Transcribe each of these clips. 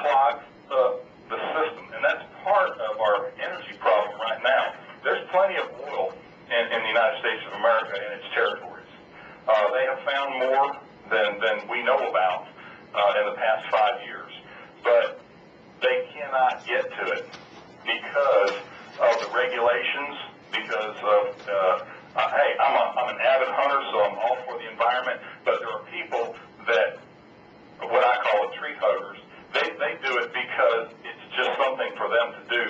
clogs up the system, and that's part of our energy problem right now. There's plenty of oil in the United States of America and its territories. They have found more than we know about in the past 5 years, but they cannot get to it because of the regulations, because of, hey, I'm an avid hunter, so I'm all for the environment, but there are people that, what I call tree huggers, they do it because it's just something for them to do.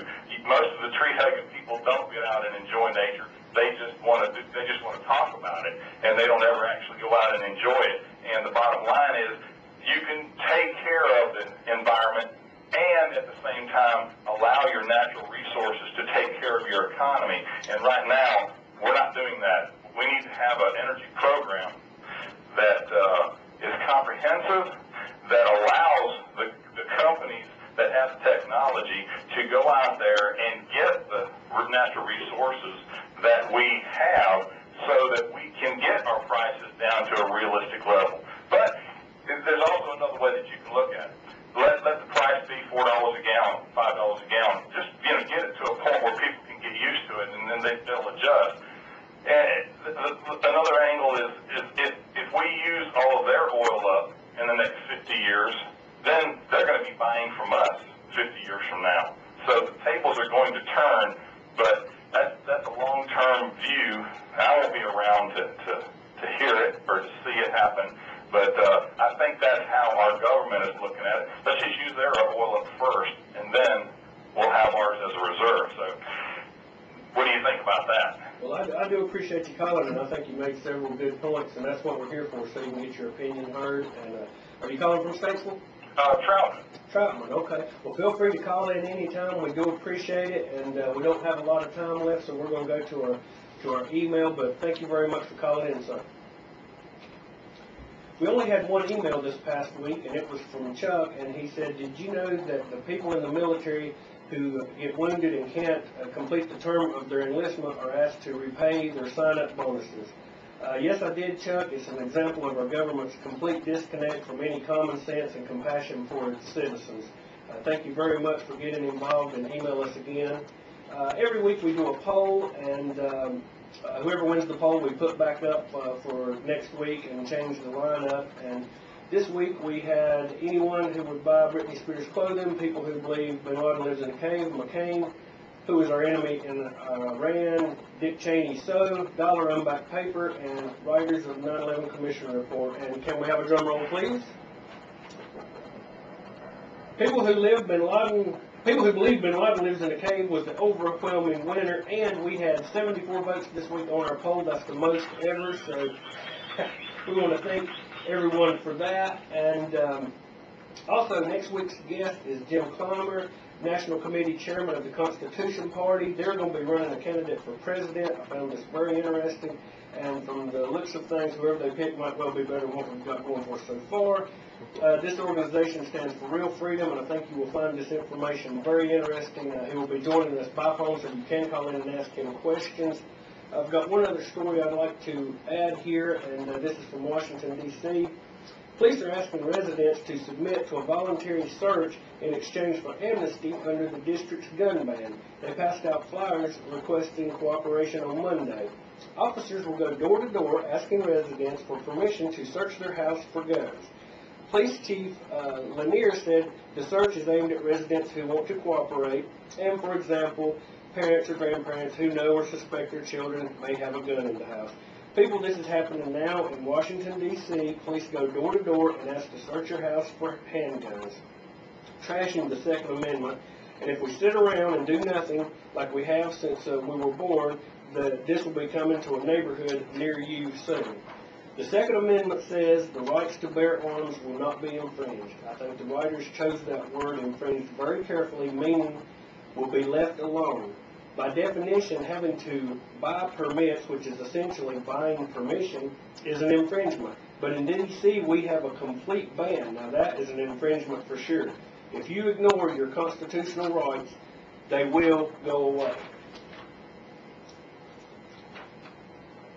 Most of the tree hugging people don't get out and enjoy nature. They just want to talk about it, and they don't ever actually go out and enjoy it. And the bottom line is, you can take care of the environment and at the same time allow your natural resources to take care of your economy. And right now, we're not doing that. We need to have an energy program that is comprehensive, that allows the companies that have technology to go out there and get the natural resources that we have so that we can get our prices down to a realistic level. But there's also another way that you can look at it. Let the price be $4 a gallon, $5 a gallon. Just get it to a point where people can get used to it, and then they'll adjust. And another angle is if we use all of their oil up in the next 50 years, then they're going to be buying from us 50 years from now. So the tables are going to turn, but that's a long-term view. I won't be around to hear it or to see it happen. But I think that's how our government is looking at it. Let's just use their oil up first, and then we'll have ours as a reserve. So what do you think about that? Well, I do appreciate you calling, and I think you made several good points, and that's what we're here for, so you can get your opinion heard. And are you calling from Statesville? Troutman. Troutman, okay. Well, feel free to call in any time. We do appreciate it, and we don't have a lot of time left, so we're going to go to our email. But thank you very much for calling in, sir. We only had one email this past week, and it was from Chuck, and he said, did you know that the people in the military who get wounded and can't complete the term of their enlistment are asked to repay their sign-up bonuses? Yes, I did, Chuck. It's an example of our government's complete disconnect from any common sense and compassion for its citizens. Thank you very much for getting involved, and email us again. Every week we do a poll, and whoever wins the poll we put back up for next week and change the lineup. And this week we had anyone who would buy Britney Spears clothing, people who believe Bin Laden lives in a cave, McCain, who is our enemy in Iran, Dick Cheney so, dollar unbacked paper, and writers of 9/11 Commission Report. And can we have a drum roll, please? People who believe Bin Laden lives in a cave was the overwhelming winner, and we had 74 votes this week on our poll. That's the most ever, so we want to thank everyone for that. And also, next week's guest is Jim Clymer, National Committee Chairman of the Constitution Party. They're going to be running a candidate for president. I found this very interesting, and from the looks of things, whoever they pick might well be better than what we've got going for us so far. This organization stands for real freedom, and I think you will find this information very interesting. He will be joining us by phone, so you can call in and ask him questions. I've got one other story I'd like to add here, and this is from Washington, D.C. Police are asking residents to submit to a voluntary search in exchange for amnesty under the district's gun ban. They passed out flyers requesting cooperation on Monday. Officers will go door to door asking residents for permission to search their house for guns. Police Chief Lanier said the search is aimed at residents who want to cooperate and, for example, parents or grandparents who know or suspect their children may have a gun in the house. People, this is happening now in Washington, D.C. Police go door to door and ask to search your house for handguns, trashing the Second Amendment. And if we sit around and do nothing like we have since we were born, this will be coming to a neighborhood near you soon. The Second Amendment says the rights to bear arms will not be infringed. I think the writers chose that word infringed very carefully, meaning will be left alone. By definition, having to buy permits, which is essentially buying permission, is an infringement. But in D.C., we have a complete ban. Now, that is an infringement for sure. If you ignore your constitutional rights, they will go away.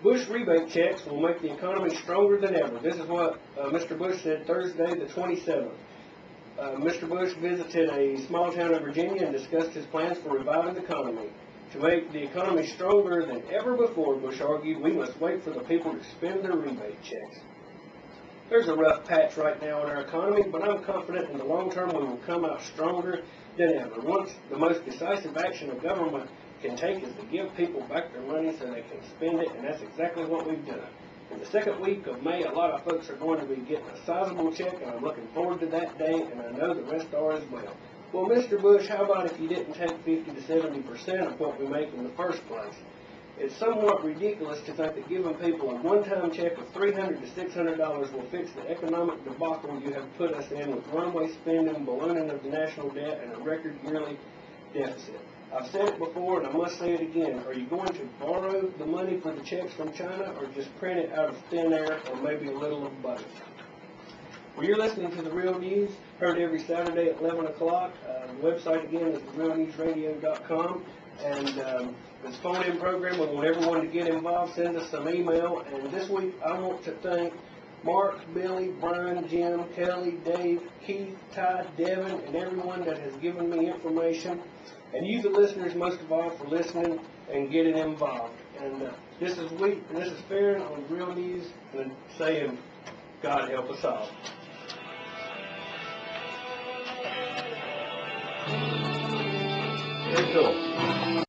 Bush rebate checks will make the economy stronger than ever. This is what Mr. Bush said Thursday, the 27th. Mr. Bush visited a small town in Virginia and discussed his plans for reviving the economy. To make the economy stronger than ever before, Bush argued, we must wait for the people to spend their rebate checks. There's a rough patch right now in our economy, but I'm confident in the long term we will come out stronger than ever. Once the most decisive action a government can take is to give people back their money so they can spend it, and that's exactly what we've done. In the second week of May, a lot of folks are going to be getting a sizable check, and I'm looking forward to that day, and I know the rest are as well. Well, Mr. Bush, how about if you didn't take 50 to 70% of what we make in the first place? It's somewhat ridiculous to think that giving people a one-time check of $300 to $600 will fix the economic debacle you have put us in with runaway spending, ballooning of the national debt, and a record yearly deficit. I've said it before, and I must say it again. Are you going to borrow the money for the checks from China, or just print it out of thin air, or maybe a little of both? Well, you're listening to The Real News, heard every Saturday at 11 o'clock. The website, again, is therealnewsradio.com. And this phone-in program, we want everyone to get involved. Send us some email. And this week, I want to thank Mark, Billy, Brian, Jim, Kelly, Dave, Keith, Ty, Devin, and everyone that has given me information. And you, the listeners, most of all, for listening and getting involved. And this is Farron on Real News, and saying, God help us all. Very cool.